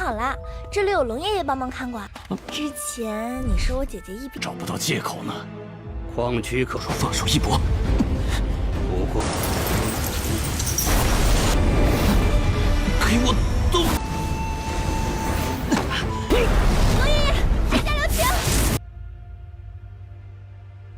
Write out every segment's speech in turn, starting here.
好啦，这里有龙爷爷帮忙看管。之前你是我姐姐一笔找不到借口呢。矿区可说放手一搏，不过给我动！龙爷爷，谁家留情？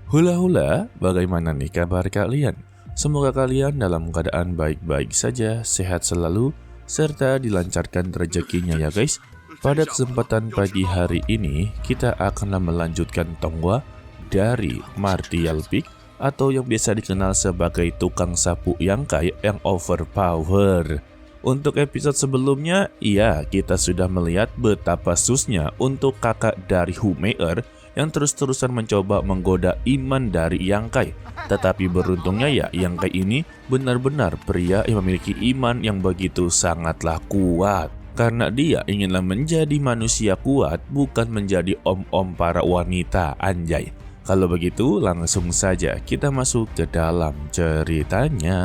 Hula-hula, bagaimana nih kabar kalian? Semoga kalian dalam keadaan baik-baik saja, sehat selalu, serta dilancarkan rezekinya ya guys. Pada kesempatan pagi hari ini, kita akan melanjutkan tonggua dari Martial Peak atau yang biasa dikenal sebagai tukang sapu yang kaya yang overpower. Untuk episode sebelumnya, ya kita sudah melihat betapa susnya untuk kakak dari Humeer yang terus-terusan mencoba menggoda iman dari Yang Kai. Tetapi beruntungnya ya Yang Kai ini benar-benar pria yang memiliki iman yang begitu sangatlah kuat. Karena dia inginlah menjadi manusia kuat, bukan menjadi om-om para wanita, anjay. Kalau begitu langsung saja kita masuk ke dalam ceritanya.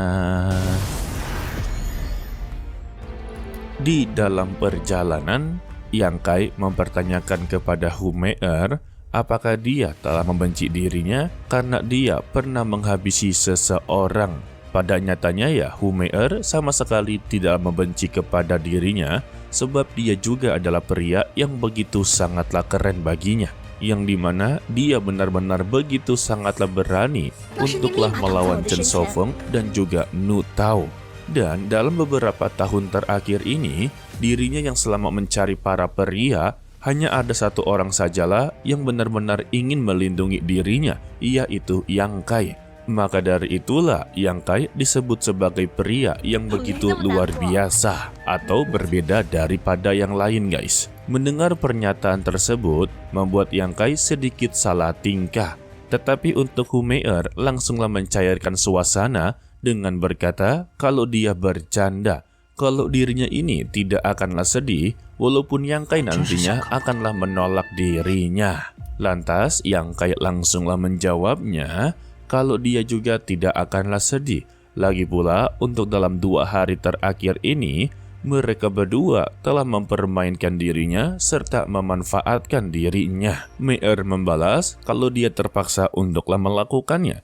Di dalam perjalanan, Yang Kai mempertanyakan kepada Humeer apakah dia telah membenci dirinya karena dia pernah menghabisi seseorang. Pada nyatanya ya Humeer sama sekali tidak membenci kepada dirinya, sebab dia juga adalah pria yang begitu sangatlah keren baginya, yang dimana dia benar-benar begitu sangatlah berani untuklah melawan Chen Shofeng dan juga Nu Tao. Dan dalam beberapa tahun terakhir ini, dirinya yang selama mencari para pria, hanya ada satu orang sajalah yang benar-benar ingin melindungi dirinya, yaitu Yang Kai. Maka dari itulah Yang Kai disebut sebagai pria yang begitu luar biasa atau berbeda daripada yang lain guys. Mendengar pernyataan tersebut membuat Yang Kai sedikit salah tingkah. Tetapi untuk Humeer langsunglah mencairkan suasana dengan berkata kalau dia bercanda, kalau dirinya ini tidak akanlah sedih walaupun Yang Kai nantinya akanlah menolak dirinya. Lantas Yang Kai langsunglah menjawabnya kalau dia juga tidak akanlah sedih. Lagi pula untuk dalam 2 hari terakhir ini mereka berdua telah mempermainkan dirinya serta memanfaatkan dirinya. Meir membalas kalau dia terpaksa untuklah melakukannya.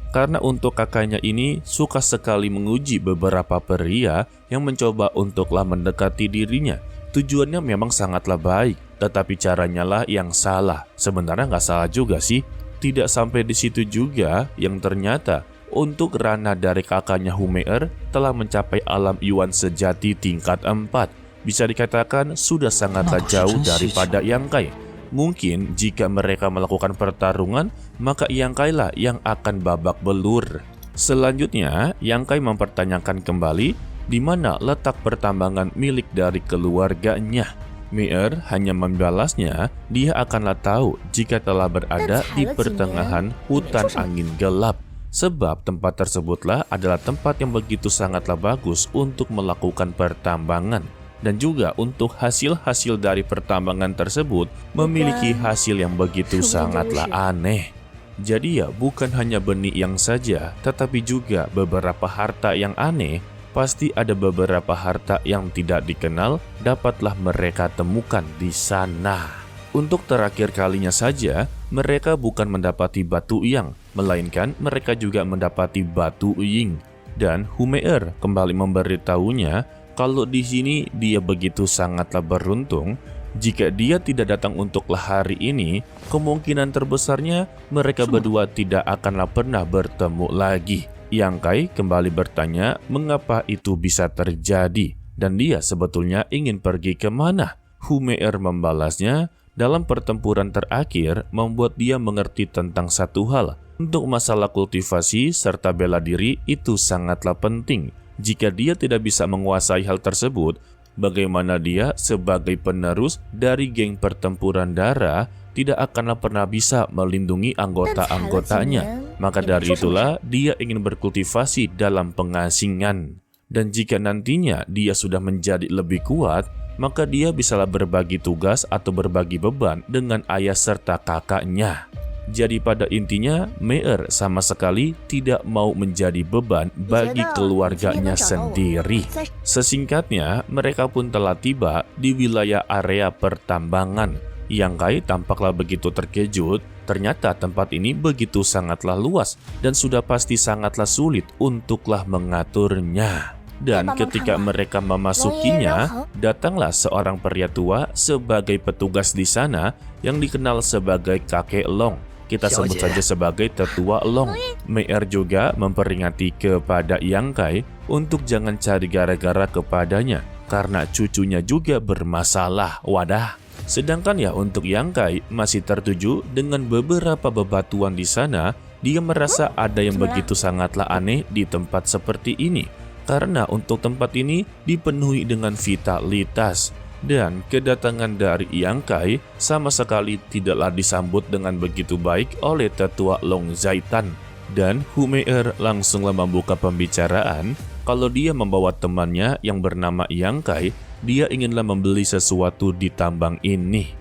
Karena untuk kakaknya ini suka sekali menguji beberapa pria yang mencoba untuklah mendekati dirinya. Tujuannya memang sangatlah baik, tetapi caranya lah yang salah. Sebenarnya nggak salah juga sih. Tidak sampai di situ juga yang ternyata untuk ranah dari kakaknya Humeer telah mencapai alam Yuan sejati tingkat 4. Bisa dikatakan sudah sangatlah jauh daripada Yang Kai. Mungkin jika mereka melakukan pertarungan, maka Yang Kai lah yang akan babak belur. Selanjutnya, Yang Kai mempertanyakan kembali di mana letak pertambangan milik dari keluarganya. Meir hanya membalasnya, dia akanlah tahu jika telah berada di pertengahan hutan angin gelap. Sebab tempat tersebutlah adalah tempat yang begitu sangatlah bagus untuk melakukan pertambangan. Dan juga untuk hasil-hasil dari pertambangan tersebut memiliki hasil yang begitu sangatlah aneh. Jadi ya bukan hanya benih yang saja, tetapi juga beberapa harta yang aneh. Pasti ada beberapa harta yang tidak dikenal dapatlah mereka temukan di sana. Untuk terakhir kalinya saja, mereka bukan mendapati batu yang, melainkan mereka juga mendapati batu ying. Dan Humeer kembali memberitahunya kalau di sini dia begitu sangatlah beruntung. Jika dia tidak datang untuklah hari ini, kemungkinan terbesarnya mereka berdua tidak akanlah pernah bertemu lagi. Yang Kai kembali bertanya mengapa itu bisa terjadi dan dia sebetulnya ingin pergi kemana. Humeer membalasnya, dalam pertempuran terakhir membuat dia mengerti tentang satu hal. Untuk masalah kultivasi serta bela diri itu sangatlah penting. Jika dia tidak bisa menguasai hal tersebut, bagaimana dia sebagai penerus dari geng pertempuran darah tidak akanlah pernah bisa melindungi anggota-anggotanya. Maka dari itulah dia ingin berkultivasi dalam pengasingan. Dan jika nantinya dia sudah menjadi lebih kuat, maka dia bisalah berbagi tugas atau berbagi beban dengan ayah serta kakaknya. Jadi pada intinya, Meier sama sekali tidak mau menjadi beban bagi keluarganya sendiri. Sesingkatnya, mereka pun telah tiba di wilayah area pertambangan. Yang Kai tampaklah begitu terkejut, ternyata tempat ini begitu sangatlah luas dan sudah pasti sangatlah sulit untuklah mengaturnya. Dan ketika mereka memasukinya, datanglah seorang pria tua sebagai petugas di sana yang dikenal sebagai kakek Long. Kita sebut saja sebagai tetua Long. Meier juga memperingati kepada Yang Kai untuk jangan cari gara-gara kepadanya karena cucunya juga bermasalah. Wadah. Sedangkan ya untuk Yang Kai masih tertuju dengan beberapa bebatuan di sana, dia merasa ada yang begitu sangatlah aneh di tempat seperti ini. Karena untuk tempat ini dipenuhi dengan vitalitas. Dan kedatangan dari Yang Kai sama sekali tidaklah disambut dengan begitu baik oleh tetua Long Zaitan. Dan Hu Meier langsunglah membuka pembicaraan kalau dia membawa temannya yang bernama Yang Kai, dia inginlah membeli sesuatu di tambang ini.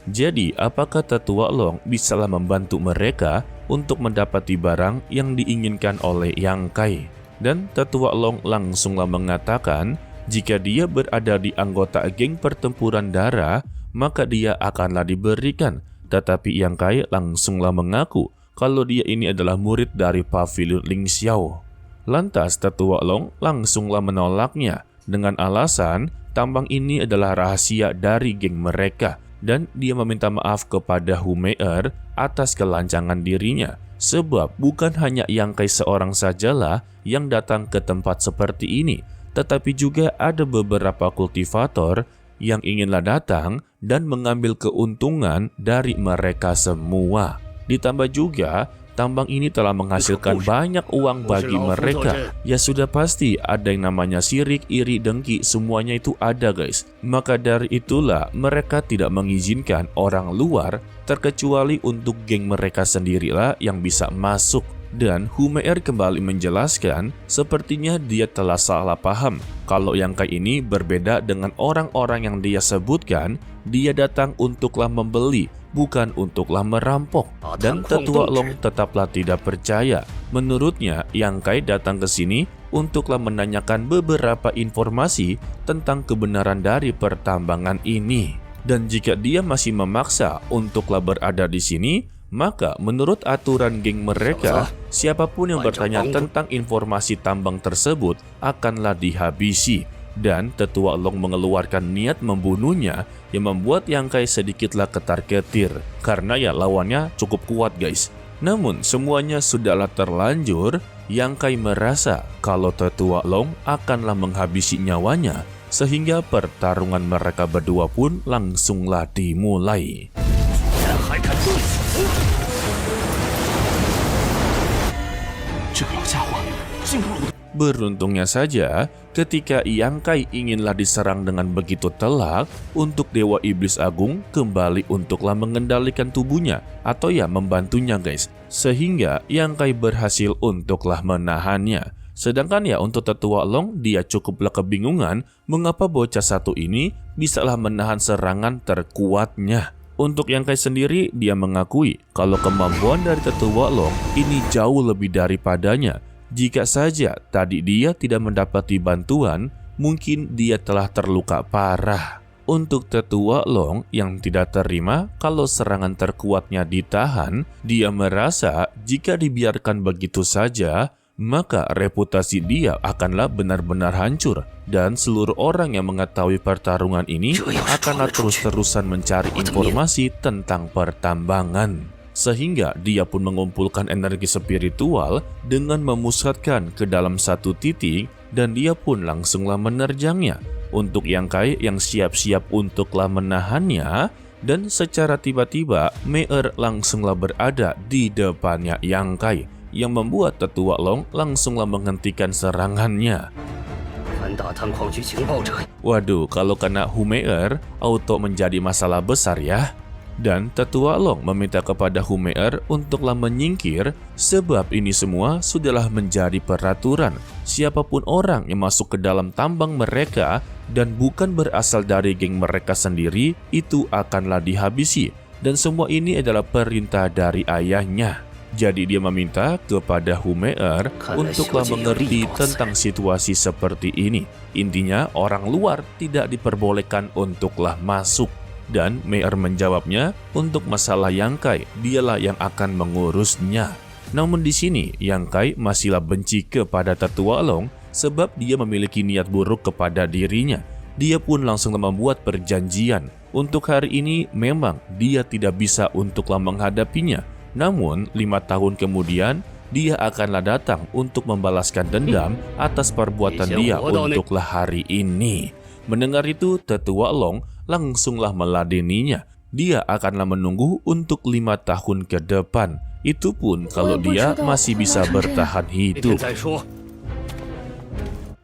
Jadi apakah tetua Long bisalah membantu mereka untuk mendapati barang yang diinginkan oleh Yang Kai? Dan tetua Long langsunglah mengatakan jika dia berada di anggota geng pertempuran darah, maka dia akanlah diberikan. Tetapi Yang Kai langsunglah mengaku kalau dia ini adalah murid dari Pavilion Ling Xiao. Lantas tetua Long langsunglah menolaknya dengan alasan tambang ini adalah rahasia dari geng mereka. Dan dia meminta maaf kepada Hu Meier atas kelancangan dirinya. Sebab bukan hanya Yang Kai seorang sajalah yang datang ke tempat seperti ini, tetapi juga ada beberapa kultivator yang inginlah datang dan mengambil keuntungan dari mereka semua. Ditambah juga, tambang ini telah menghasilkan banyak uang bagi mereka. Ya sudah pasti ada yang namanya sirik, iri, dengki, semuanya itu ada guys. Maka dari itulah mereka tidak mengizinkan orang luar terkecuali untuk geng mereka sendirilah yang bisa masuk. Dan Hu Meier kembali menjelaskan sepertinya dia telah salah paham kalau Yang Kai ini berbeda dengan orang-orang yang dia sebutkan. Dia datang untuklah membeli, bukan untuklah merampok. Dan tetua Long tetaplah tidak percaya. Menurutnya Yang Kai datang ke sini untuklah menanyakan beberapa informasi tentang kebenaran dari pertambangan ini. Dan jika dia masih memaksa untuklah berada di sini, maka menurut aturan geng mereka, siapapun yang bertanya tentang informasi tambang tersebut akanlah dihabisi. Dan tetua Long mengeluarkan niat membunuhnya yang membuat Yang Kai sedikitlah ketar-ketir karena ya lawannya cukup kuat guys. Namun semuanya sudahlah terlanjur. Yang Kai merasa kalau tetua Long akanlah menghabisi nyawanya, sehingga pertarungan mereka berdua pun langsunglah dimulai. Beruntungnya saja, ketika Yang Kai inginlah diserang dengan begitu telak, untuk Dewa Iblis Agung kembali untuklah mengendalikan tubuhnya atau ya membantunya guys. Sehingga Yang Kai berhasil untuklah menahannya. Sedangkan ya untuk tetua Long, dia cukuplah kebingungan mengapa bocah satu ini bisalah menahan serangan terkuatnya. Untuk Yang Kai sendiri, dia mengakui kalau kemampuan dari tetua Long ini jauh lebih daripadanya. Jika saja tadi dia tidak mendapati bantuan, mungkin dia telah terluka parah. Untuk tetua Long yang tidak terima kalau serangan terkuatnya ditahan, dia merasa jika dibiarkan begitu saja, maka reputasi dia akanlah benar-benar hancur. Dan seluruh orang yang mengetahui pertarungan ini akanlah terus-terusan mencari informasi tentang pertambangan. Sehingga dia pun mengumpulkan energi spiritual dengan memusatkan ke dalam satu titik dan dia pun langsunglah menerjangnya. Untuk Yang Kai yang siap-siap untuklah menahannya, dan secara tiba-tiba Meier langsunglah berada di depannya Yang Kai yang membuat tetua Long langsunglah menghentikan serangannya. Waduh, kalau kena Hu Meier, auto menjadi masalah besar ya. Dan tetua Long meminta kepada Hu Meier untuklah menyingkir sebab ini semua sudahlah menjadi peraturan. Siapapun orang yang masuk ke dalam tambang mereka dan bukan berasal dari geng mereka sendiri, itu akanlah dihabisi. dan semua ini adalah perintah dari ayahnya. Jadi dia meminta kepada Hume'er untuklah mengerti tentang situasi seperti ini. Intinya orang luar tidak diperbolehkan untuklah masuk. Dan Me'er menjawabnya untuk masalah Yang Kai, dialah yang akan mengurusnya. Namun di sini Yang Kai masihlah benci kepada Tetua Long sebab dia memiliki niat buruk kepada dirinya. Dia pun langsung membuat perjanjian. Untuk hari ini memang dia tidak bisa untuklah menghadapinya. Namun 5 tahun kemudian dia akanlah datang untuk membalaskan dendam atas perbuatan dia untuklah hari ini. Mendengar itu Tetua Long langsunglah meladeninya. Dia akanlah menunggu untuk 5 tahun ke depan. Itu pun kalau dia masih bisa bertahan hidup.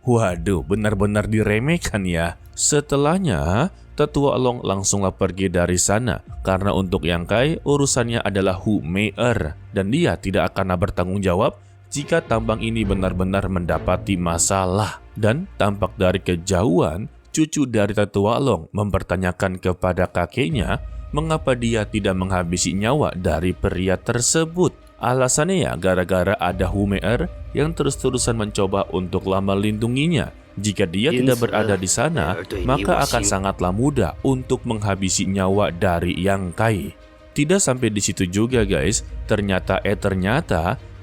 Waduh, benar-benar diremehkan ya. Setelahnya, Tetua Long langsunglah pergi dari sana karena untuk Yang Kai urusannya adalah Hume'er dan dia tidak akan bertanggung jawab jika tambang ini benar-benar mendapati masalah. Dan tampak dari kejauhan, cucu dari Tetua Long mempertanyakan kepada kakeknya mengapa dia tidak menghabisi nyawa dari pria tersebut. Alasannya ya gara-gara ada Hume'er yang terus-terusan mencoba untuklah melindunginya. Jika dia tidak berada di sana, maka akan sangatlah mudah untuk menghabisi nyawa dari Yang Kai. Tidak sampai di situ juga guys, ternyata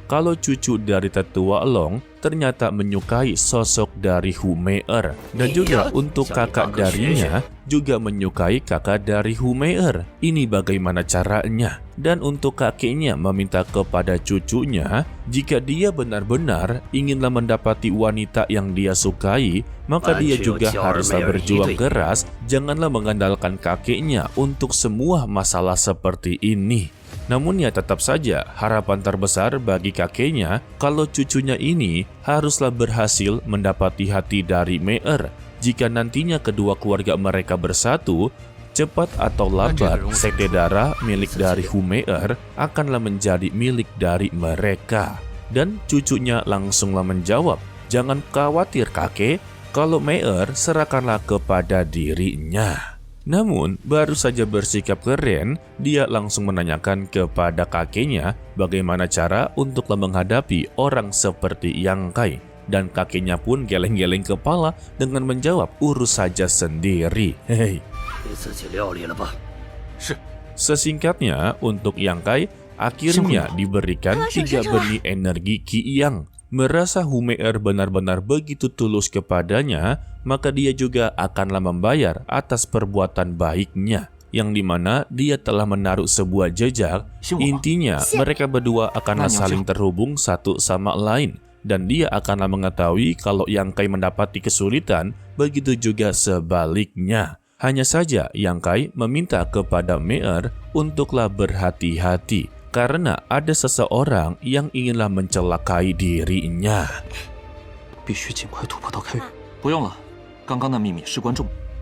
kalau cucu dari Tetua Long ternyata menyukai sosok dari Hume'er. Dan juga untuk kakak darinya juga menyukai kakak dari Hume'er. Ini bagaimana caranya? Dan untuk kakeknya meminta kepada cucunya, jika dia benar-benar inginlah mendapati wanita yang dia sukai, maka dia juga haruslah berjuang keras, janganlah mengandalkan kakeknya untuk semua masalah seperti ini. Namun ya tetap saja harapan terbesar bagi kakeknya kalau cucunya ini haruslah berhasil mendapati hati dari Me'er. Jika nantinya kedua keluarga mereka bersatu, cepat atau lambat sekte darah milik dari Hume'er akanlah menjadi milik dari mereka. Dan cucunya langsunglah menjawab, jangan khawatir kakek, kalau Me'er serahkanlah kepada dirinya. Namun, baru saja bersikap keren, dia langsung menanyakan kepada kakeknya bagaimana cara untuklah menghadapi orang seperti Yang Kai. Dan kakeknya pun geleng-geleng kepala dengan menjawab, urus saja sendiri. Hei. Sesingkatnya, untuk Yang Kai, akhirnya diberikan 3 benih energi Qi Yang. Merasa Hume'er benar-benar begitu tulus kepadanya, maka dia juga akanlah membayar atas perbuatan baiknya, yang dimana dia telah menaruh sebuah jejak. Intinya mereka berdua akanlah saling terhubung satu sama lain, dan dia akanlah mengetahui kalau Yang Kai mendapati kesulitan, begitu juga sebaliknya. Hanya saja Yang Kai meminta kepada Me'er untuklah berhati-hati, karena ada seseorang yang inginlah mencelakai dirinya.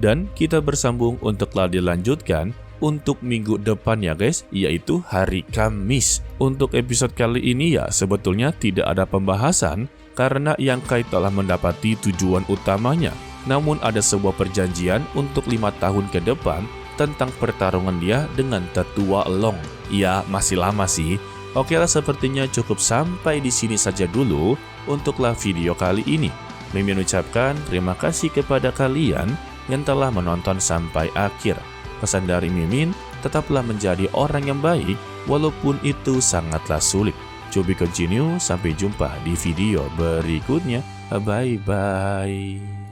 Dan kita bersambung untuklah dilanjutkan untuk minggu depan ya guys, yaitu hari Kamis. Untuk episode kali ini ya sebetulnya tidak ada pembahasan karena Yang Kai telah mendapati tujuan utamanya. Namun ada sebuah perjanjian untuk 5 tahun ke depan tentang pertarungan dia dengan Tetua Long. Ya, masih lama sih. Oke lah, sepertinya cukup sampai di sini saja dulu untuklah video kali ini. Mimin ucapkan terima kasih kepada kalian yang telah menonton sampai akhir. Pesan dari Mimin, tetaplah menjadi orang yang baik walaupun itu sangatlah sulit. To be continue, sampai jumpa di video berikutnya. Bye-bye.